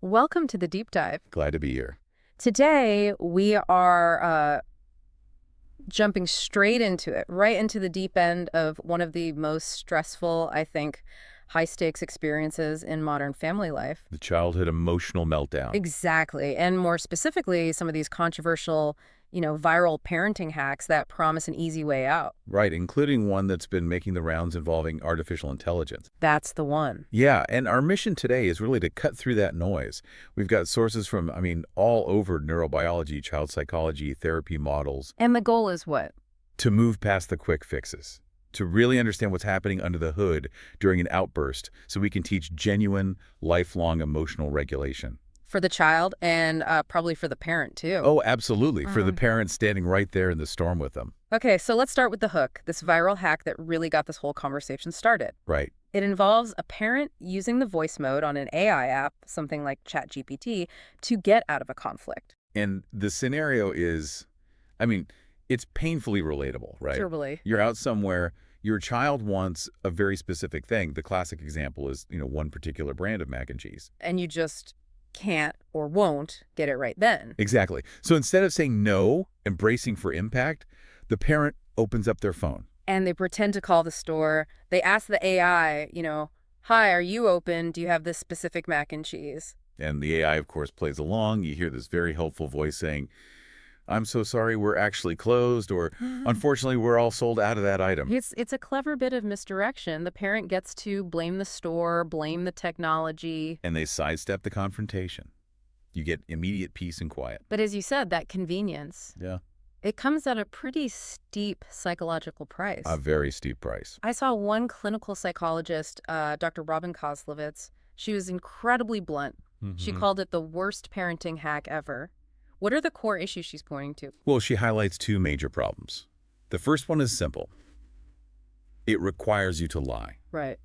Welcome to the deep dive. Glad to be here. Today, we are jumping straight into it, right into the deep end of one of the most stressful, I think, high-stakes experiences in modern family life. The childhood emotional meltdown. Exactly. And more specifically, some of these controversial, viral parenting hacks that promise an easy way out. Right, including one that's been making the rounds involving artificial intelligence. That's the one. Yeah, and our mission today is really to cut through that noise. We've got sources from, all over neurobiology, child psychology, therapy models, And the goal is what? to move past the quick fixes, to really understand what's happening under the hood during an outburst so we can teach genuine, lifelong emotional regulation. For the child and probably for the parent, too. Oh, absolutely, for the parents standing right there in the storm with them. Okay, so let's start with the hook, this viral hack that really got this whole conversation started. Right. It involves a parent using the voice mode on an AI app, something like ChatGPT, to get out of a conflict. And the scenario is, it's painfully relatable, right? Totally. You're out somewhere, your child wants a very specific thing. The classic example is, one particular brand of mac and cheese. And you just can't or won't get it right then. Exactly. So instead of saying no, embracing for impact, the parent opens up their phone. And they pretend to call the store. They ask the AI, hi, are you open? Do you have this specific mac and cheese? And the AI, of course, plays along. You hear this very helpful voice saying, I'm so sorry, we're actually closed, or unfortunately, we're all sold out of that item. It's a clever bit of misdirection. The parent gets to blame the store, blame the technology. And they sidestep the confrontation. You get immediate peace and quiet. But as you said, that convenience, Yeah. it comes at a pretty steep psychological price. A very steep price. I saw one clinical psychologist, Dr. Robin Koslowitz. She was incredibly blunt. She called it the worst parenting hack ever. What are the core issues she's pointing to? Well, she highlights two major problems. The first one is simple. It requires you to lie. Right.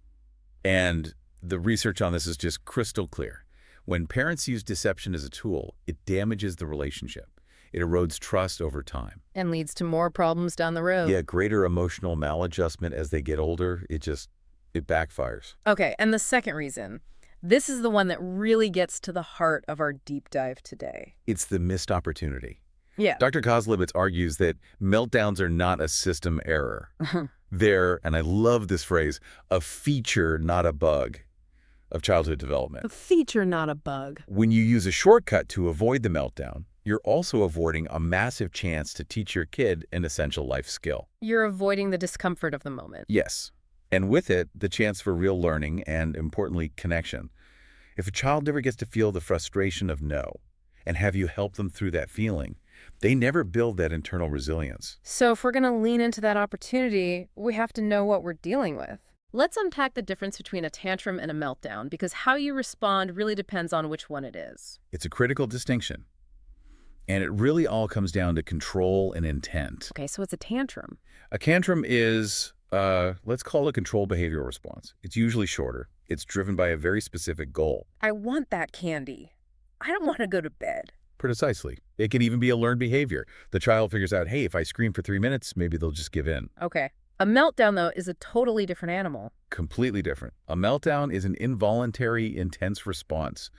And the research on this is just crystal clear. When parents use deception as a tool, it damages the relationship. It erodes trust over time. And leads to more problems down the road. Yeah, greater emotional maladjustment as they get older, it backfires. Okay, and the second reason. This is the one that really gets to the heart of our deep dive today. It's the missed opportunity. Yeah. Dr. Koslowitz argues that meltdowns are not a system error. They're, and I love this phrase, a feature, not a bug, of childhood development. A feature, not a bug. When you use a shortcut to avoid the meltdown, you're also avoiding a massive chance to teach your kid an essential life skill. You're avoiding the discomfort of the moment. Yes. And with it, the chance for real learning and, importantly, connection. If a child never gets to feel the frustration of no, and have you help them through that feeling, they never build that internal resilience. So if we're going to lean into that opportunity, we have to know what we're dealing with. Let's unpack the difference between a tantrum and a meltdown, because how you respond really depends on which one it is. It's a critical distinction. And it really all comes down to control and intent. Okay, so it's a tantrum. A tantrum is, let's call it a control behavioral response. It's usually shorter. It's driven by a very specific goal. I want that candy. I don't want to go to bed. Precisely. It can even be a learned behavior. The child figures out, hey, if I scream for 3 minutes, maybe they'll just give in. Okay. A meltdown, though, is a totally different animal. Completely different. A meltdown is an involuntary, intense response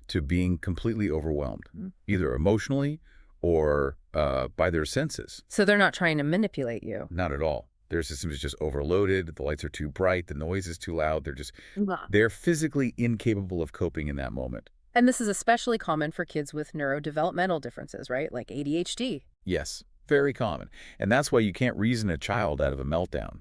to being completely overwhelmed, either emotionally or by their senses. So they're not trying to manipulate you. Not at all. Their system is just overloaded. The lights are too bright. The noise is too loud. They're physically incapable of coping in that moment. And this is especially common for kids with neurodevelopmental differences, right? Like ADHD. Yes, very common. And that's why you can't reason a child out of a meltdown.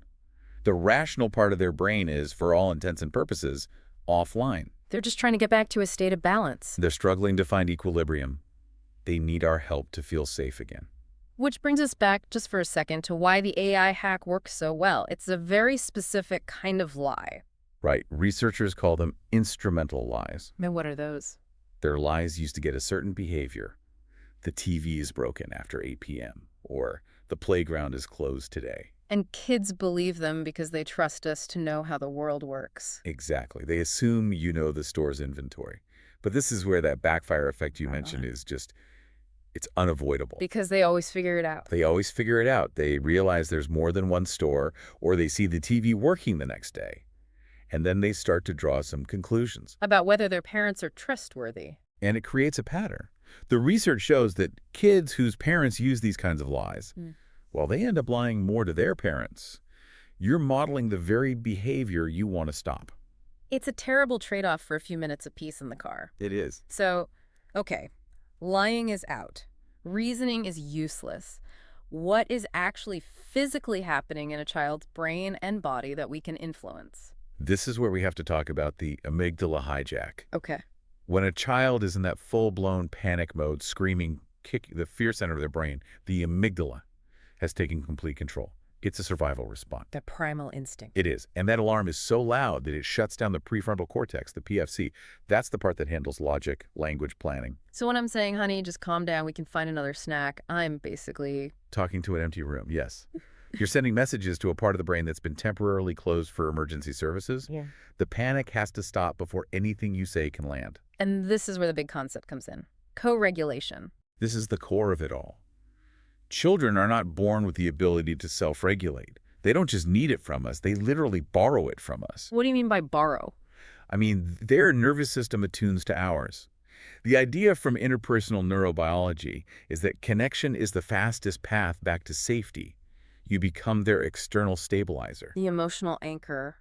The rational part of their brain is, for all intents and purposes, offline. They're just trying to get back to a state of balance. They're struggling to find equilibrium. They need our help to feel safe again. Which brings us back just for a second to why the AI hack works so well. It's a very specific kind of lie. Right. Researchers call them instrumental lies. And what are those? They're lies used to get a certain behavior. The TV is broken after 8 p.m. or the playground is closed today. And kids believe them because they trust us to know how the world works. Exactly. They assume you know the store's inventory. But this is where that backfire effect you mentioned is just, it's unavoidable. Because they always figure it out. They always figure it out. They realize there's more than one store, or they see the TV working the next day. And then they start to draw some conclusions. About whether their parents are trustworthy. And it creates a pattern. The research shows that kids whose parents use these kinds of lies, well, they end up lying more to their parents. You're modeling the very behavior you want to stop. It's a terrible trade-off for a few minutes of peace in the car. It is. So, okay, lying is out. Reasoning is useless. What is actually physically happening in a child's brain and body that we can influence? This is where we have to talk about the amygdala hijack. Okay. When a child is in that full-blown panic mode, screaming, kicking the fear center of their brain, the amygdala has taken complete control. It's a survival response. The primal instinct. It is. And that alarm is so loud that it shuts down the prefrontal cortex, the PFC. That's the part that handles logic, language planning. So when I'm saying, honey, just calm down, we can find another snack, I'm basically... Talking to an empty room, yes. You're sending messages to a part of the brain that's been temporarily closed for emergency services. Yeah. The panic has to stop before anything you say can land. And this is where the big concept comes in. Co-regulation. This is the core of it all. Children are not born with the ability to self-regulate. They don't just need it from us. They literally borrow it from us. What do you mean by borrow? I mean, their nervous system attunes to ours. The idea from interpersonal neurobiology is that connection is the fastest path back to safety. You become their external stabilizer. The emotional anchor.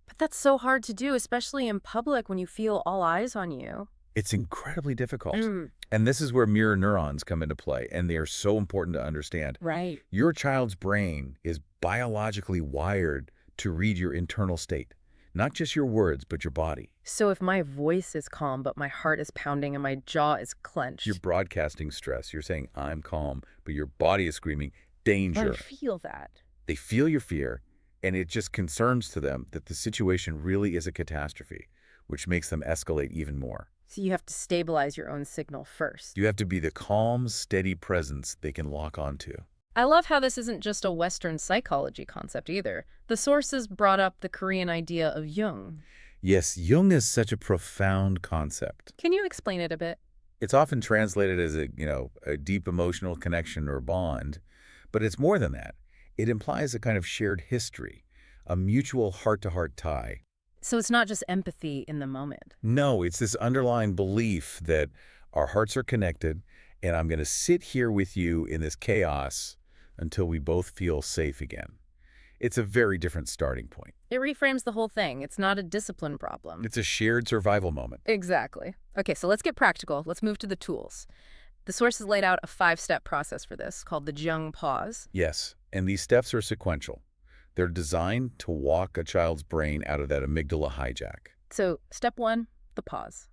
But that's so hard to do, especially in public when you feel all eyes on you. It's incredibly difficult. And this is where mirror neurons come into play, and they are so important to understand. Right. Your child's brain is biologically wired to read your internal state, not just your words, but your body. So if my voice is calm, but my heart is pounding and my jaw is clenched. You're broadcasting stress. You're saying, I'm calm, but your body is screaming, danger. I feel that. They feel your fear, and it just concerns to them that the situation really is a catastrophe, which makes them escalate even more. So you have to stabilize your own signal first. You have to be the calm, steady presence they can lock onto. I love how this isn't just a Western psychology concept either. The sources brought up the Korean idea of Jung. Yes, Jung is such a profound concept. Can you explain it a bit? It's often translated as a deep emotional connection or bond, but it's more than that. It implies a kind of shared history, a mutual heart-to-heart tie. So it's not just empathy in the moment. No, it's this underlying belief that our hearts are connected, and I'm going to sit here with you in this chaos until we both feel safe again. It's a very different starting point. It reframes the whole thing. It's not a discipline problem. It's a shared survival moment. Exactly. Okay, so let's get practical. Let's move to the tools. The sources laid out a 5-step process for this called the Jung pause. Yes, and these steps are sequential. They're designed to walk a child's brain out of that amygdala hijack. So, step 1, the pause.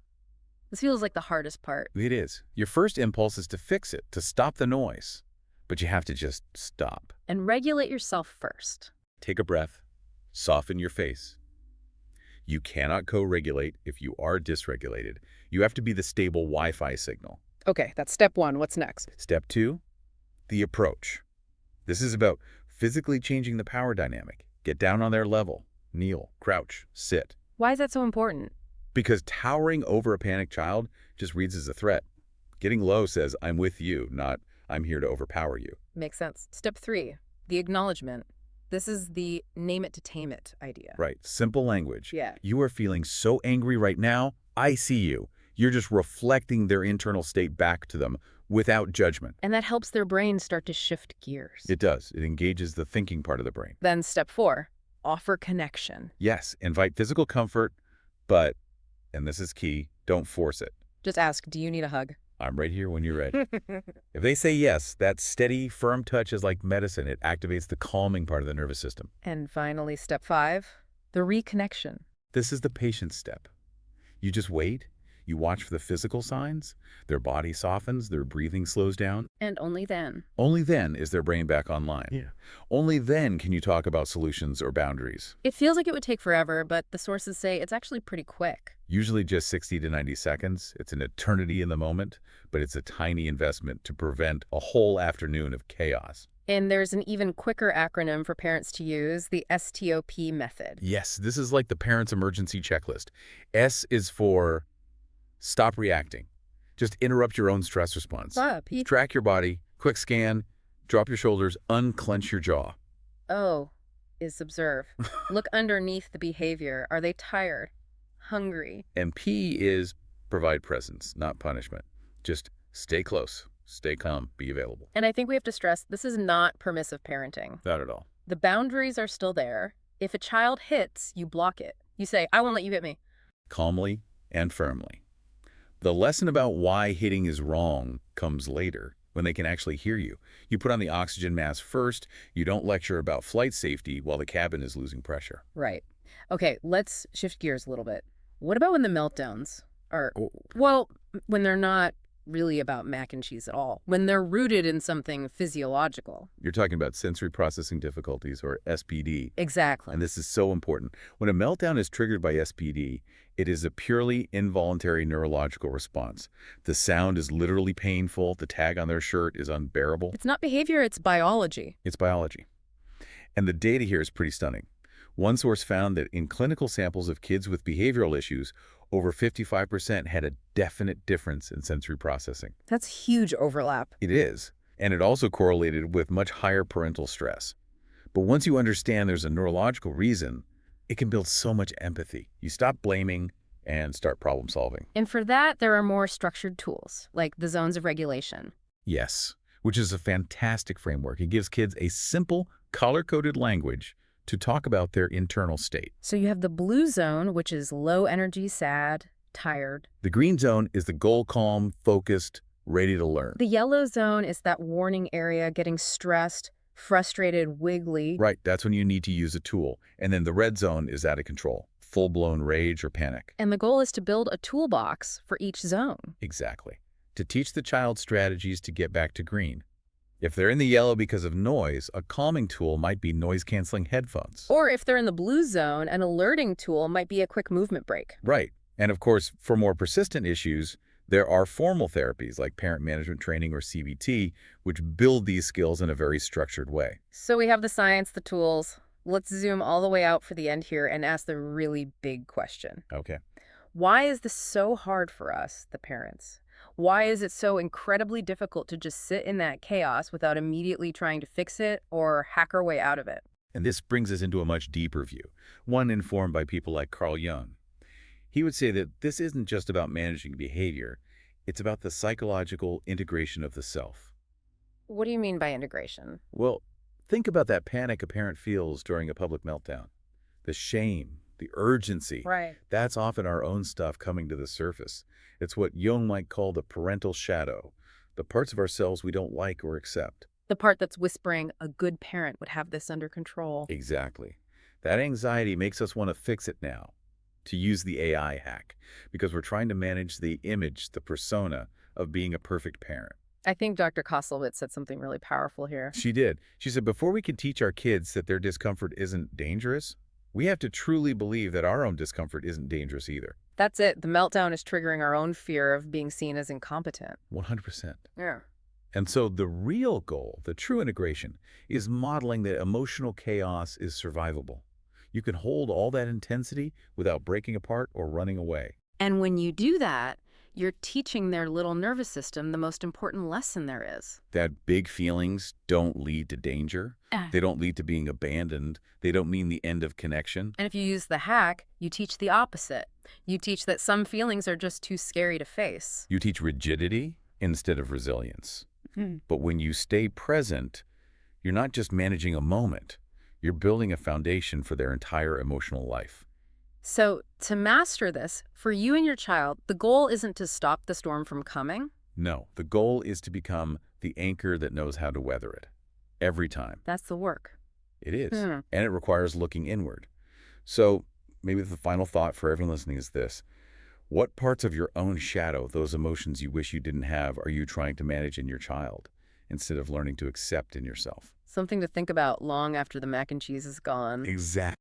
This feels like the hardest part. It is. Your first impulse is to fix it, to stop the noise. But you have to just stop. And regulate yourself first. Take a breath. Soften your face. You cannot co-regulate if you are dysregulated. You have to be the stable Wi-Fi signal. Okay, that's step 1. What's next? Step 2, the approach. This is about physically changing the power dynamic. Get down on their level. Kneel, crouch, sit. Why is that so important? Because towering over a panicked child just reads as a threat. Getting low says, I'm with you, not I'm here to overpower you. Makes sense. Step 3, the acknowledgement. This is the name it to tame it idea. Right. Simple language. Yeah. You are feeling so angry right now. I see you. You're just reflecting their internal state back to them without judgment. And that helps their brain start to shift gears. It does. It engages the thinking part of the brain. Then step 4, offer connection. Yes, invite physical comfort, but, and this is key, don't force it. Just ask, do you need a hug? I'm right here when you're ready. If they say yes, that steady, firm touch is like medicine. It activates the calming part of the nervous system. And finally, step 5, the reconnection. This is the patient step. You just wait. You watch for the physical signs. Their body softens, their breathing slows down. And only then. Only then is their brain back online. Yeah. Only then can you talk about solutions or boundaries. It feels like it would take forever, but the sources say it's actually pretty quick. Usually just 60 to 90 seconds. It's an eternity in the moment, but it's a tiny investment to prevent a whole afternoon of chaos. And there's an even quicker acronym for parents to use, the STOP method. Yes, this is like the parent's emergency checklist. S is for stop reacting. Just interrupt your own stress response. Track your body, quick scan, drop your shoulders, unclench your jaw. O is observe. Look underneath the behavior. Are they tired? Hungry? And P is Provide presence, not punishment. Just stay close, stay calm, be available. And I think we have to stress this is not permissive parenting. Not at all. The boundaries are still there. If a child hits, you block it. You say, I won't let you hit me. Calmly and firmly. The lesson about why hitting is wrong comes later, when they can actually hear you. You put on the oxygen mask first. You don't lecture about flight safety while the cabin is losing pressure. Right. Okay, let's shift gears a little bit. What about when the meltdowns are, Oh, well, when they're not really about mac and cheese at all, when they're rooted in something physiological? you're talking about sensory processing difficulties, or SPD. Exactly. And this is so important. When a meltdown is triggered by SPD, it is a purely involuntary neurological response. The sound is literally painful. The tag on their shirt is unbearable. It's not behavior, it's biology. It's biology. And the data here is pretty stunning. One source found that in clinical samples of kids with behavioral issues, over 55% had a definite difference in sensory processing. That's huge overlap. It is. And it also correlated with much higher parental stress. But once you understand there's a neurological reason, it can build so much empathy. You stop blaming and start problem solving. And for that, there are more structured tools, like the zones of regulation. Yes, which is a fantastic framework. It gives kids a simple, color-coded language to talk about their internal state. So you have the blue zone, which is low energy, sad, tired. The green zone is the goal calm, focused, ready to learn. The yellow zone is that warning area, getting stressed, frustrated, wiggly. Right, that's when you need to use a tool. And then the red zone is out of control, full-blown rage or panic. And the goal is to build a toolbox for each zone. Exactly. To teach the child strategies to get back to green. If they're in the yellow because of noise, a calming tool might be noise-canceling headphones. Or if they're in the blue zone, an alerting tool might be a quick movement break. Right. And of course, for more persistent issues, there are formal therapies like parent management training or CBT, which build these skills in a very structured way. So we have the science, the tools. Let's zoom all the way out for the end here and ask the really big question. Okay. Why is this so hard for us, the parents? Why is it so incredibly difficult to just sit in that chaos without immediately trying to fix it or hack our way out of it? And this brings us into a much deeper view, one informed by people like Carl Jung. He would say that this isn't just about managing behavior, it's about the psychological integration of the self. What do you mean by integration? Well, think about that panic a parent feels during a public meltdown. The shame, the urgency. Right. That's often our own stuff coming to the surface. It's what Jung might call the parental shadow, the parts of ourselves we don't like or accept. The part that's whispering, a good parent would have this under control. Exactly. That anxiety makes us want to fix it now, to use the AI hack, because we're trying to manage the image, the persona of being a perfect parent. I think Dr. Koslowitz said something really powerful here. She did. She said, before we can teach our kids that their discomfort isn't dangerous, we have to truly believe that our own discomfort isn't dangerous either. That's it. The meltdown is triggering our own fear of being seen as incompetent. 100%. Yeah. And so the real goal, the true integration, is modeling that emotional chaos is survivable. You can hold all that intensity without breaking apart or running away. And when you do that, you're teaching their little nervous system the most important lesson there is. That big feelings don't lead to danger. They don't lead to being abandoned. They don't mean the end of connection. And if you use the hack, you teach the opposite. You teach that some feelings are just too scary to face. You teach rigidity instead of resilience. But when you stay present, you're not just managing a moment. You're building a foundation for their entire emotional life. So to master this, for you and your child, the goal isn't to stop the storm from coming. No, the goal is to become the anchor that knows how to weather it. Every time. That's the work. It is. And it requires looking inward. So maybe the final thought for everyone listening is this. What parts of your own shadow, those emotions you wish you didn't have, are you trying to manage in your child instead of learning to accept in yourself? Something to think about long after the mac and cheese is gone. Exactly.